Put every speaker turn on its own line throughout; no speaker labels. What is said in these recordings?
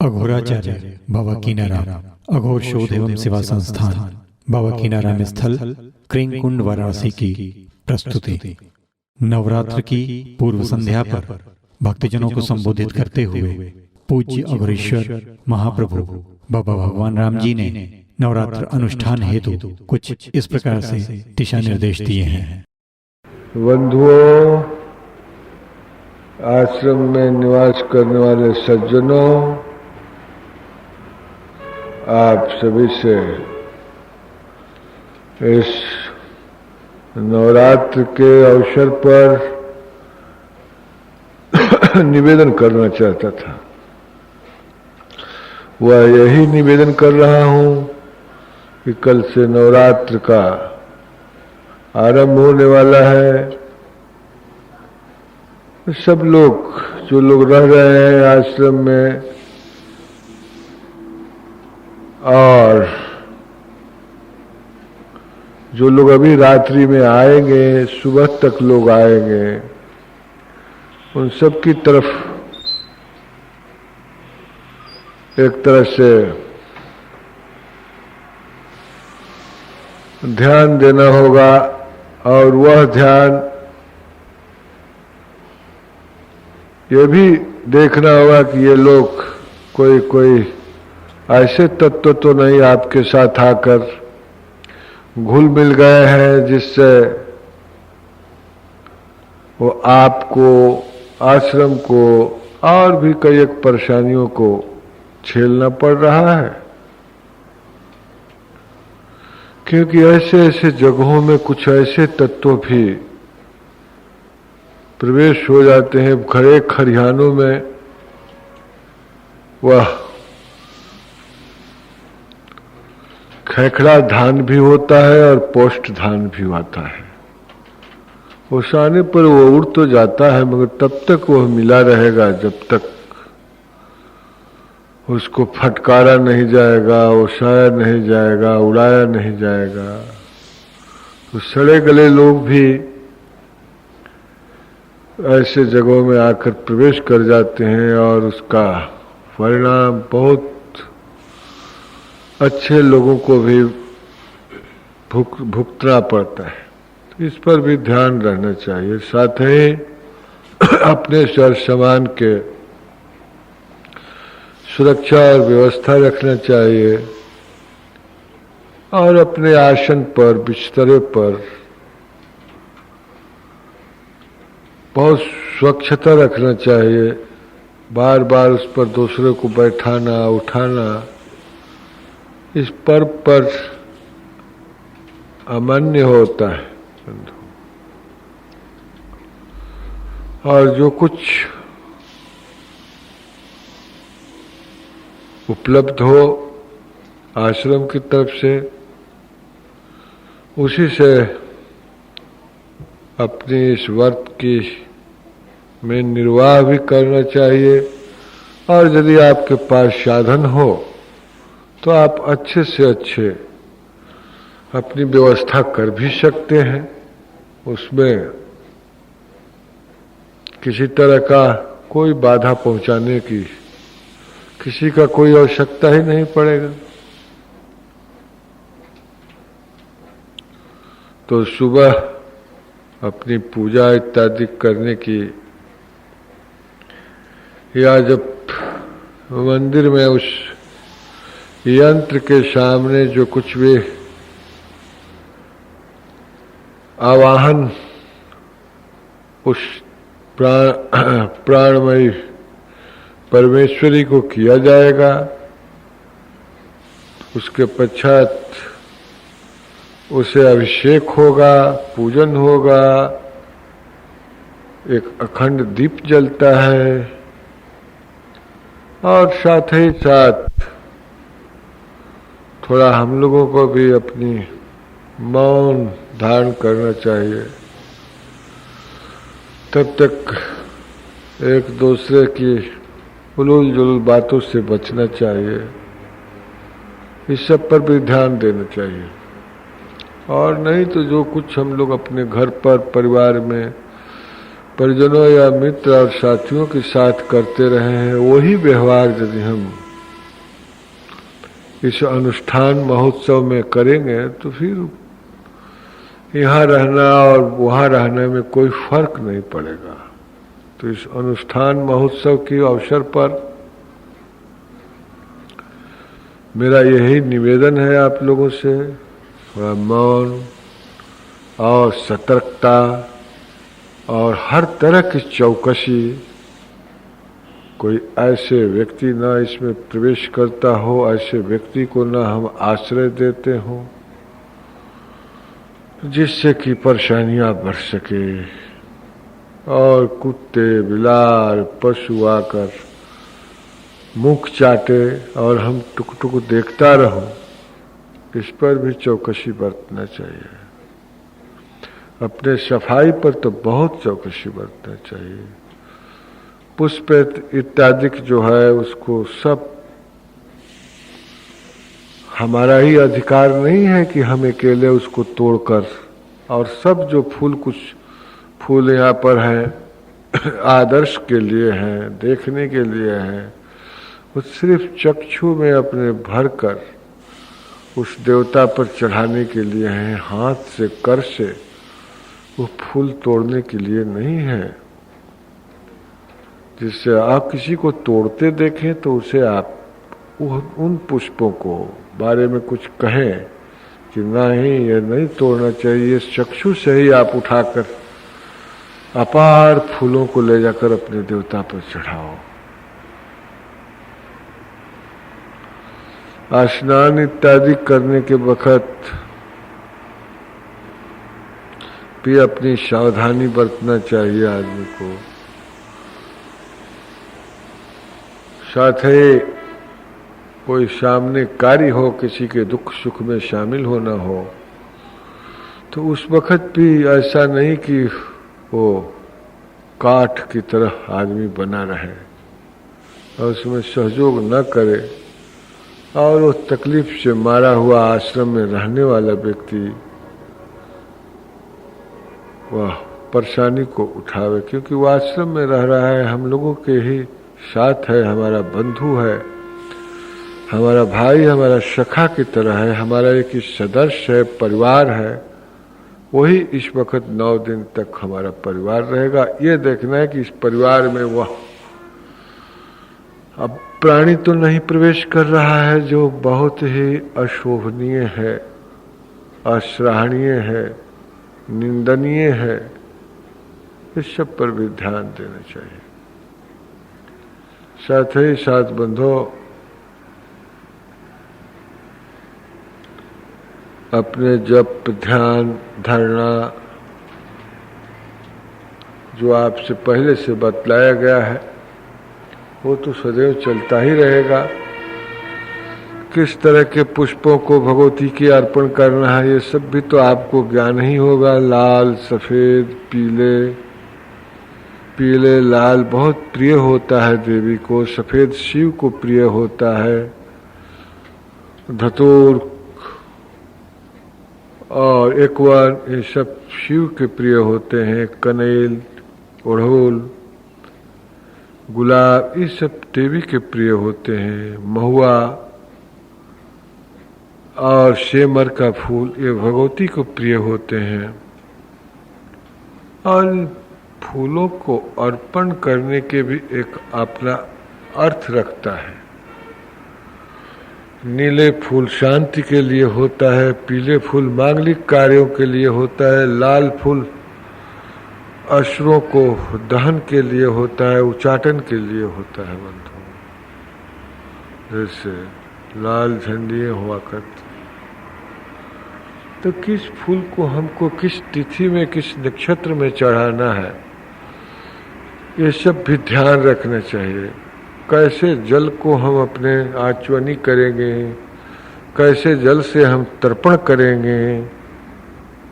अघोराचार्य बाबा कीनाराम अघोर शोध एवं सेवा संस्थान बाबा कीनाराम स्थल क्रिंकुंड वाराणसी की प्रस्तुति। नवरात्र की पूर्व संध्या पर भक्तजनों को संबोधित करते हुए पूज्य अघोरेश्वर महाप्रभु बाबा भगवान राम जी ने नवरात्र अनुष्ठान हेतु कुछ इस प्रकार से दिशा निर्देश दिए हैं।
बंधुओं, आश्रम में निवास करने वाले सज्जनों, आप सभी से इस नवरात्र के अवसर पर निवेदन करना चाहता था। वह यही निवेदन कर रहा हूं कि कल से नवरात्र का आरंभ होने वाला है। सब लोग जो लोग रह रहे हैं आश्रम में और जो लोग अभी रात्रि में आएंगे, सुबह तक लोग आएंगे, उन सब की तरफ एक तरह से ध्यान देना होगा और वह ध्यान ये भी देखना होगा कि ये लोग कोई ऐसे तत्व तो नहीं आपके साथ आकर घुल मिल गए हैं जिससे वो आपको, आश्रम को और भी कई एक परेशानियों को झेलना पड़ रहा है। क्योंकि ऐसे ऐसे जगहों में कुछ ऐसे तत्व भी प्रवेश हो जाते हैं। घरे खरिहानों में वह खैखड़ा धान भी होता है और पोस्ट धान भी आता है। उस आने पर वो उड़ तो जाता है, मगर तब तक वह मिला रहेगा जब तक उसको फटकारा नहीं जाएगा, ओसाया नहीं जाएगा, उड़ाया नहीं जाएगा। तो सड़े गले लोग भी ऐसे जगहों में आकर प्रवेश कर जाते हैं और उसका परिणाम बहुत अच्छे लोगों को भी भुगतना पड़ता है। तो इस पर भी ध्यान रहना चाहिए। साथ ही अपने सर सामान के सुरक्षा और व्यवस्था रखना चाहिए और अपने आसन पर, बिस्तरे पर बहुत स्वच्छता रखना चाहिए। बार बार उस पर दूसरे को बैठाना, उठाना इस पर्व पर अमान्य होता है। और जो कुछ उपलब्ध हो आश्रम की तरफ से, उसी से अपनी इस व्रत की में निर्वाह भी करना चाहिए। और यदि आपके पास साधन हो तो आप अच्छे से अच्छे अपनी व्यवस्था कर भी सकते हैं। उसमें किसी तरह का कोई बाधा पहुंचाने की किसी का कोई आवश्यकता ही नहीं पड़ेगा। तो सुबह अपनी पूजा इत्यादि करने की, या जब मंदिर में उस यंत्र के सामने जो कुछ भी आवाहन उस प्राणमयी परमेश्वरी को किया जाएगा, उसके पश्चात उसे अभिषेक होगा, पूजन होगा, एक अखंड दीप जलता है और साथ ही साथ थोड़ा हम लोगों को भी अपनी मौन धारण करना चाहिए। तब तक एक दूसरे की उलूल जुलूल बातों से बचना चाहिए। इस सब पर भी ध्यान देना चाहिए। और नहीं तो जो कुछ हम लोग अपने घर पर, परिवार में, परिजनों या मित्र और साथियों के साथ करते रहे हैं, वही व्यवहार यदि हम इस अनुष्ठान महोत्सव में करेंगे तो फिर यहाँ रहना और वहाँ रहने में कोई फर्क नहीं पड़ेगा। तो इस अनुष्ठान महोत्सव के अवसर पर मेरा यही निवेदन है आप लोगों से, थोड़ा मौन और सतर्कता और हर तरह की चौकसी। कोई ऐसे व्यक्ति ना इसमें प्रवेश करता हो, ऐसे व्यक्ति को ना हम आश्रय देते हो जिससे कि परेशानियां बढ़ सके और कुत्ते बिलार पशु आकर मुख चाटे और हम टुक टुक देखता रहो, इस पर भी चौकसी बरतना चाहिए। अपने सफाई पर तो बहुत चौकसी बरतना चाहिए। पुष्प इत्यादि जो है उसको सब हमारा ही अधिकार नहीं है कि हम अकेले उसको तोड़कर, और सब जो फूल कुछ फूल यहाँ पर हैं आदर्श के लिए हैं, देखने के लिए हैं, वो सिर्फ चक्षु में अपने भरकर उस देवता पर चढ़ाने के लिए हैं, हाथ से कर से वो फूल तोड़ने के लिए नहीं है। जिससे आप किसी को तोड़ते देखें तो उसे आप उन पुष्पों को बारे में कुछ कहें कि नहीं ये नहीं तोड़ना चाहिए, चक्षु से ही आप उठाकर अपार फूलों को ले जाकर अपने देवता पर चढ़ाओ। स्नान इत्यादि करने के वक्त भी अपनी सावधानी बरतना चाहिए आदमी को। साथ ही कोई सामने कार्य हो, किसी के दुख सुख में शामिल होना हो, तो उस वक्त भी ऐसा नहीं कि वो काठ की तरह आदमी बना रहे और उसमें सहयोग न करे, और वो तकलीफ से मारा हुआ आश्रम में रहने वाला व्यक्ति वह परेशानी को उठावे, क्योंकि वो आश्रम में रह रहा है, हम लोगों के ही साथ है, हमारा बंधु है, हमारा भाई, हमारा सखा की तरह है, हमारा एक ही सदस्य है, परिवार है। वही इस वक्त 9 दिन तक हमारा परिवार रहेगा। ये देखना है कि इस परिवार में वह अब प्राणी तो नहीं प्रवेश कर रहा है जो बहुत ही अशोभनीय है, अश्लाघनीय है, निंदनीय है। इस सब पर भी ध्यान देना चाहिए। साथ ही साथ बंधो, अपने जप ध्यान धारणा जो आपसे पहले से बतलाया गया है वो तो सदैव चलता ही रहेगा। किस तरह के पुष्पों को भगवती के अर्पण करना है ये सब भी तो आपको ज्ञान ही होगा। लाल, सफेद, पीले लाल बहुत प्रिय होता है देवी को, सफेद शिव को प्रिय होता है, धतूर और एकवर ये सब शिव के प्रिय होते हैं, कनेल, ओढ़ोल, गुलाब ये सब देवी के प्रिय होते हैं, महुआ और सेमर का फूल ये भगवती को प्रिय होते हैं। और फूलों को अर्पण करने के भी एक अपना अर्थ रखता है। नीले फूल शांति के लिए होता है, पीले फूल मांगलिक कार्यों के लिए होता है, लाल फूल अश्रों को दहन के लिए होता है, उच्चाटन के लिए होता है। बंधु जैसे लाल झंडियाँ हुआ करती, तो किस फूल को हमको किस तिथि में किस नक्षत्र में चढ़ाना है ये सब भी ध्यान रखना चाहिए। कैसे जल को हम अपने आचवनी करेंगे, कैसे जल से हम तर्पण करेंगे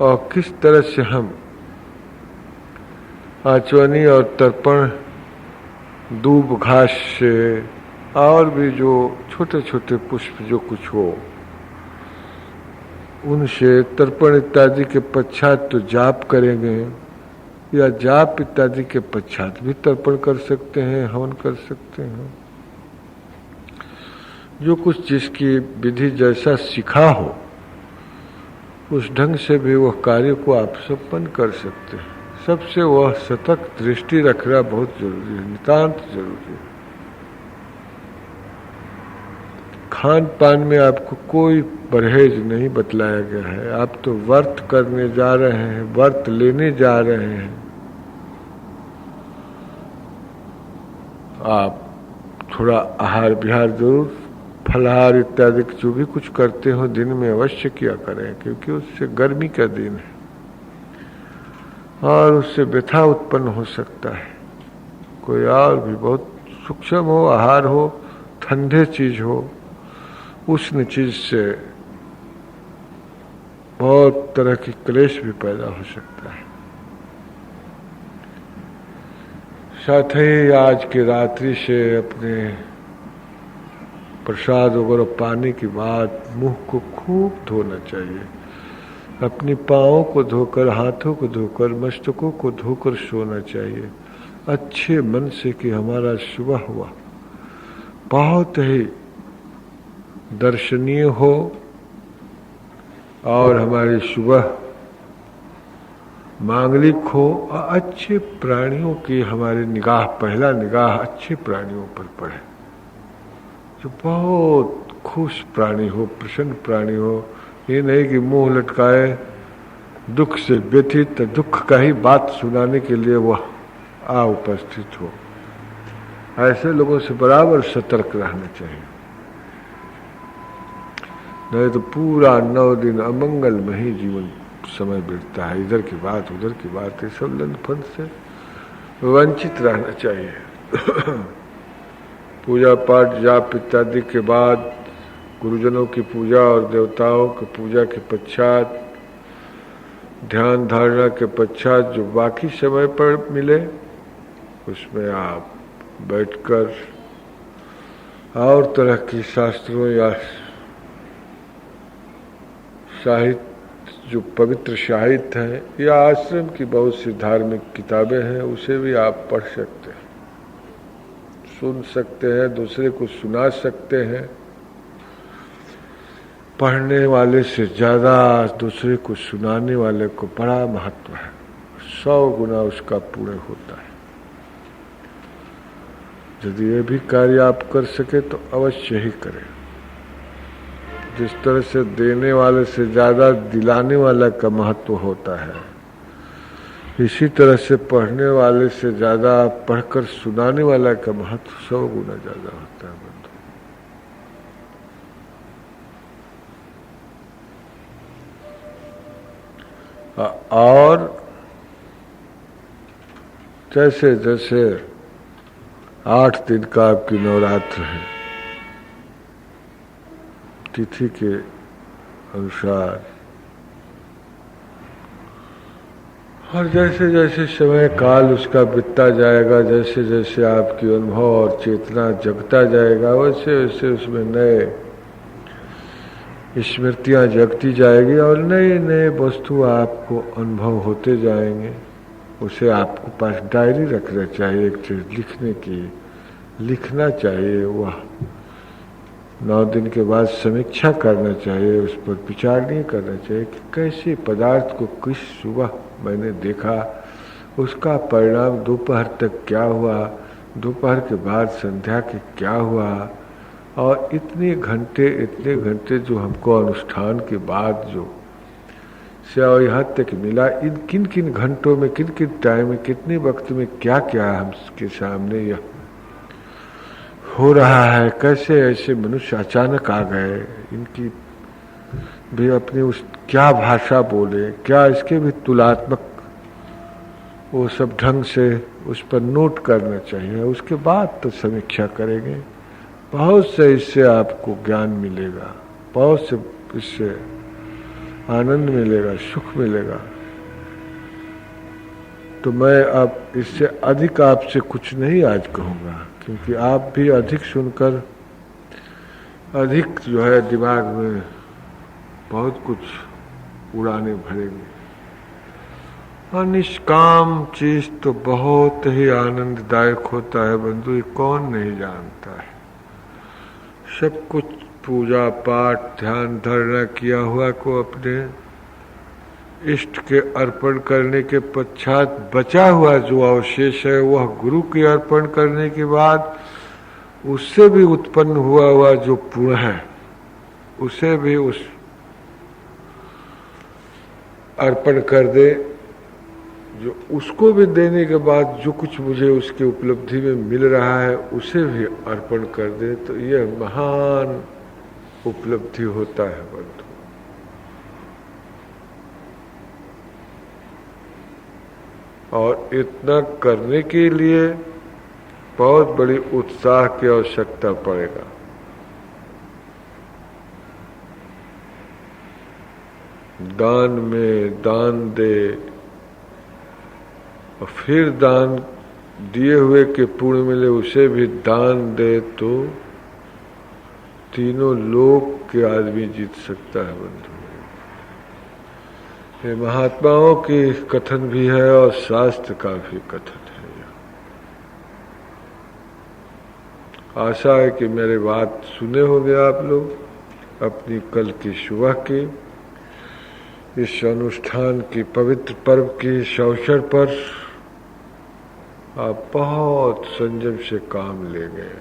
और किस तरह से हम आचवनी और तर्पण दूब घास से और भी जो छोटे छोटे पुष्प जो कुछ हो उनसे तर्पण इत्यादि के पश्चात तो जाप करेंगे, या जाप इत्यादि के पश्चात भी तर्पण कर सकते हैं, हवन कर सकते हैं। जो कुछ जिसकी विधि जैसा सीखा हो उस ढंग से भी वह कार्य को आप संपन्न कर सकते हैं। सबसे वह सतत दृष्टि रखना बहुत जरूरी है, नितांत जरूरी है। खान पान में आपको कोई परहेज नहीं बतलाया गया है। आप तो व्रत करने जा रहे हैं, व्रत लेने जा रहे हैं। आप थोड़ा आहार विहार जरूर, फलाहार इत्यादि जो भी कुछ करते हो दिन में अवश्य किया करें, क्योंकि उससे गर्मी का दिन है और उससे व्यथा उत्पन्न हो सकता है। कोई और भी बहुत सूक्ष्म हो आहार हो, ठंडे चीज हो, उष्ण चीज से बहुत तरह की क्लेश भी पैदा हो सकता है। साथ ही आज की रात्रि से अपने प्रसाद वगैरह पानी के बाद मुंह को खूब धोना चाहिए। अपनी पाँवों को धोकर, हाथों को धोकर, मस्तकों को धोकर सोना चाहिए, अच्छे मन से कि हमारा सुबह हुआ बहुत ही दर्शनीय हो और हमारी सुबह मांगलिक हो और अच्छे प्राणियों की हमारी निगाह, पहला निगाह अच्छे प्राणियों पर पड़े, जो बहुत खुश प्राणी हो, प्रसन्न प्राणी हो। ये नहीं कि मुंह लटकाए दुख से व्यथित दुख का ही बात सुनाने के लिए वह आ उपस्थित हो। ऐसे लोगों से बराबर सतर्क रहना चाहिए, नहीं तो पूरा 9 दिन अमंगल में ही जीवन समय बीतता है। इधर की बात उधर की बात, ये सब लंदफंद से वंचित रहना चाहिए। पूजा पाठ जाप इत्यादि के बाद, गुरुजनों की पूजा और देवताओं की पूजा के पश्चात, ध्यान धारणा के पश्चात जो बाकी समय पर मिले उसमें आप बैठकर और तरह की शास्त्रों या साहित्य, जो पवित्र साहित्य है या आश्रम की बहुत सी धार्मिक किताबें हैं, उसे भी आप पढ़ सकते हैं, सुन सकते हैं, दूसरे को सुना सकते हैं। पढ़ने वाले से ज्यादा दूसरे को सुनाने वाले को बड़ा महत्व है, 100 गुना उसका पुण्य होता है। यदि ये भी कार्य आप कर सके तो अवश्य ही करें। जिस तरह से देने वाले से ज्यादा दिलाने वाला का महत्व होता है, इसी तरह से पढ़ने वाले से ज्यादा पढ़कर सुनाने वाला का महत्व 100 गुना ज्यादा होता है बंधु। और जैसे जैसे 8 दिन का आपकी नवरात्र है, तिथि के अनुसार, और जैसे जैसे समय काल उसका बीतता जाएगा, जैसे जैसे आपकी अनुभव और चेतना जगता जाएगा, वैसे वैसे उसमें नए स्मृतियां जगती जाएगी और नए नए वस्तु आपको अनुभव होते जाएंगे। उसे आपको पास डायरी रखना चाहिए, एक चीज लिखने की, लिखना चाहिए। वह 9 दिन के बाद समीक्षा करना चाहिए, उस पर विचार नहीं करना चाहिए कि कैसे पदार्थ को किस सुबह मैंने देखा, उसका परिणाम दोपहर तक क्या हुआ, दोपहर के बाद संध्या के क्या हुआ, और इतने घंटे जो हमको अनुष्ठान के बाद जो से और यहाँ तक मिला, इन किन किन घंटों में, किन किन टाइम में, कितने वक्त में क्या क्या हमके सामने यह हो रहा है, कैसे ऐसे मनुष्य अचानक आ गए, इनकी भी अपनी उस क्या भाषा बोले, क्या इसके भी तुलनात्मक वो सब ढंग से उस पर नोट करना चाहिए। उसके बाद तो समीक्षा करेंगे, बहुत से इससे आपको ज्ञान मिलेगा, बहुत से इससे आनंद मिलेगा, सुख मिलेगा। तो मैं अब इससे अधिक आपसे कुछ नहीं आज कहूँगा, क्योंकि आप भी अधिक सुनकर अधिक जो है दिमाग में बहुत कुछ उड़ाने भरेंगे। और निष्काम चीज तो बहुत ही आनंददायक होता है बंधु, ये कौन नहीं जानता है। सब कुछ पूजा पाठ ध्यान धारणा किया हुआ को अपने इष्ट के अर्पण करने के पश्चात बचा हुआ जो अवशेष है वह गुरु के अर्पण करने के बाद उससे भी उत्पन्न हुआ जो पुण्य है उसे भी उस अर्पण कर दे। जो उसको भी देने के बाद जो कुछ मुझे उसकी उपलब्धि में मिल रहा है उसे भी अर्पण कर दे, तो यह महान उपलब्धि होता है बंधु। और इतना करने के लिए बहुत बड़ी उत्साह की आवश्यकता पड़ेगा। दान में दान दे और फिर दान दिए हुए के पुण्य मिले उसे भी दान दे तो तीनों लोक के आदमी जीत सकता है बंधु। ये महात्माओं की कथन भी है और शास्त्र का भी कथन है। आशा है कि मेरी बात सुने होंगे आप लोग। अपनी कल की सुबह की इस अनुष्ठान की पवित्र पर्व की इस अवसर पर आप बहुत संयम से काम ले गए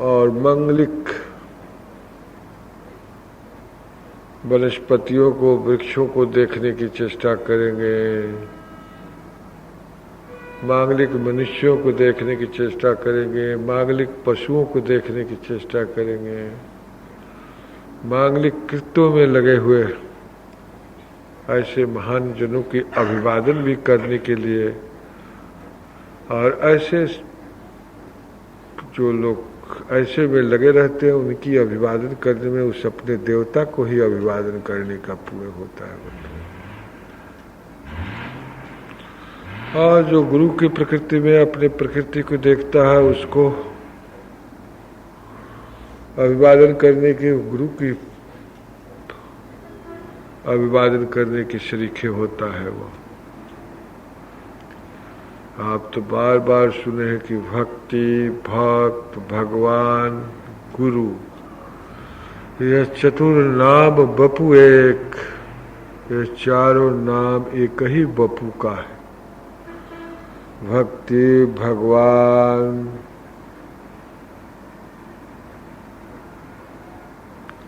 और मांगलिक वनस्पतियों को वृक्षों को देखने की चेष्टा करेंगे, मांगलिक मनुष्यों को देखने की चेष्टा करेंगे, मांगलिक पशुओं को देखने की चेष्टा करेंगे, मांगलिक कृत्यों में लगे हुए ऐसे महान जनों की अभिवादन भी करने के लिए, और ऐसे जो लोग ऐसे में लगे रहते हैं उनकी अभिवादन करने में उस अपने देवता को ही अभिवादन करने का पुण्य होता है। और जो गुरु की प्रकृति में अपने प्रकृति को देखता है उसको अभिवादन करने के, गुरु की अभिवादन करने की शरीके होता है वो। आप तो बार बार सुने हैं कि भक्ति, भक्त, भगवान, गुरु, यह चतुर नाम बपू एक, ये चारों नाम एक ही बपू का है। भक्ति, भगवान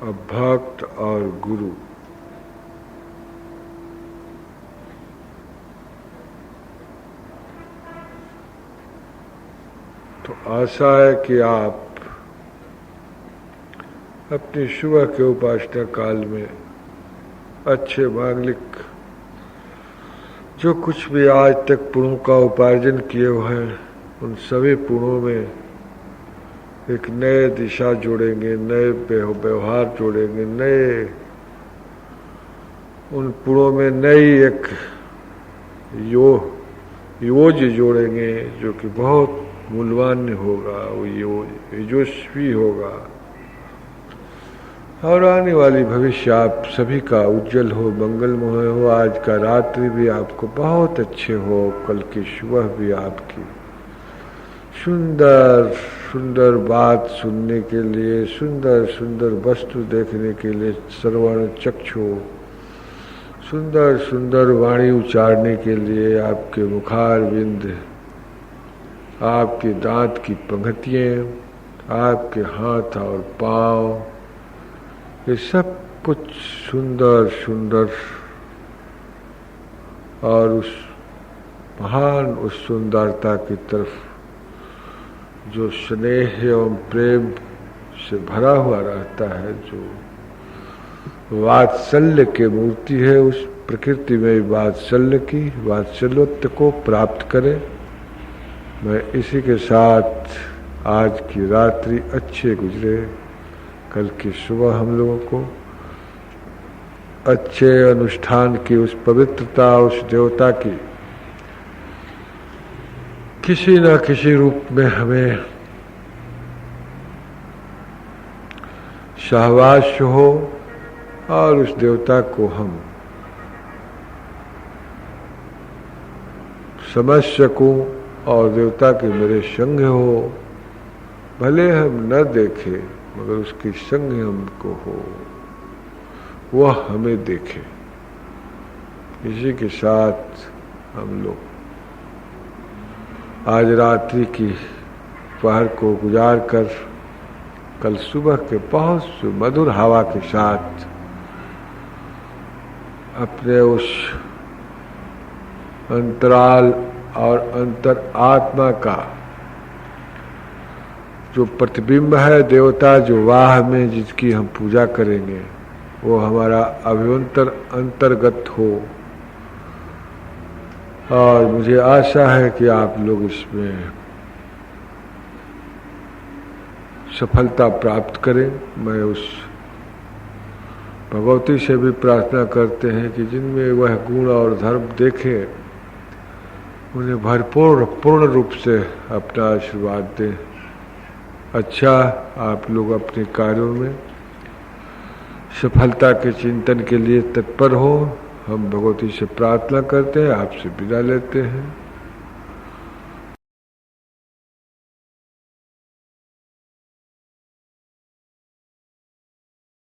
और भक्त और गुरु। तो आशा है कि आप अपनी सुबह के उपासना काल में अच्छे मांगलिक जो कुछ भी आज तक पुण्यों का उपार्जन किए हुए हैं उन सभी पुण्यों में एक नए दिशा जोड़ेंगे, नए व्यवहार जोड़ेंगे, नए उन पुण्यों में नई एक योज जोड़ेंगे जो कि बहुत मूल्यवान होगा, वो यशस्वी होगा और आने वाली भविष्य आप सभी का उज्जवल हो, मंगलमय हो। आज का रात्रि भी आपको बहुत अच्छे हो, कल की सुबह भी आपकी सुंदर सुंदर बात सुनने के लिए, सुंदर सुंदर वस्तु देखने के लिए श्रवण चक्षु, सुंदर सुंदर वाणी उच्चारने के लिए आपके मुखार बिंद, आपके दांत की पंक्तियाँ, आपके हाथ और पाँव, ये सब कुछ सुंदर सुंदर और उस महान उस सुंदरता की तरफ जो स्नेह एवं प्रेम से भरा हुआ रहता है, जो वात्सल्य की मूर्ति है, उस प्रकृति में वात्सल्य की वात्सल्यत्व को प्राप्त करें। मैं इसी के साथ आज की रात्रि अच्छे गुजरे, कल की सुबह हम लोगों को अच्छे अनुष्ठान की उस पवित्रता, उस देवता की किसी न किसी रूप में हमें सहवास हो और उस देवता को हम समझ सकूं और देवता के मेरे संग हो भले हम न देखें मगर उसकी संग हमको हो, वह हमें देखे। इसी के साथ हम लोग आज रात्रि की पहर को गुजार कर कल सुबह के बहुत मधुर हवा के साथ अपने उस अंतराल और अंतर आत्मा का जो प्रतिबिंब है, देवता जो वाह में जिसकी हम पूजा करेंगे, वो हमारा अभ्यंतर अंतर्गत हो। और मुझे आशा है कि आप लोग इसमें सफलता प्राप्त करें। मैं उस भगवती से भी प्रार्थना करते हैं कि जिनमें वह गुण और धर्म देखे, उन्हें भरपूर पूर्ण रूप से अपना आशीर्वाद दें। अच्छा, आप लोग अपने कार्यों में सफलता के चिंतन के लिए तत्पर हो। हम भगवती से प्रार्थना करते हैं, आपसे विदा लेते हैं।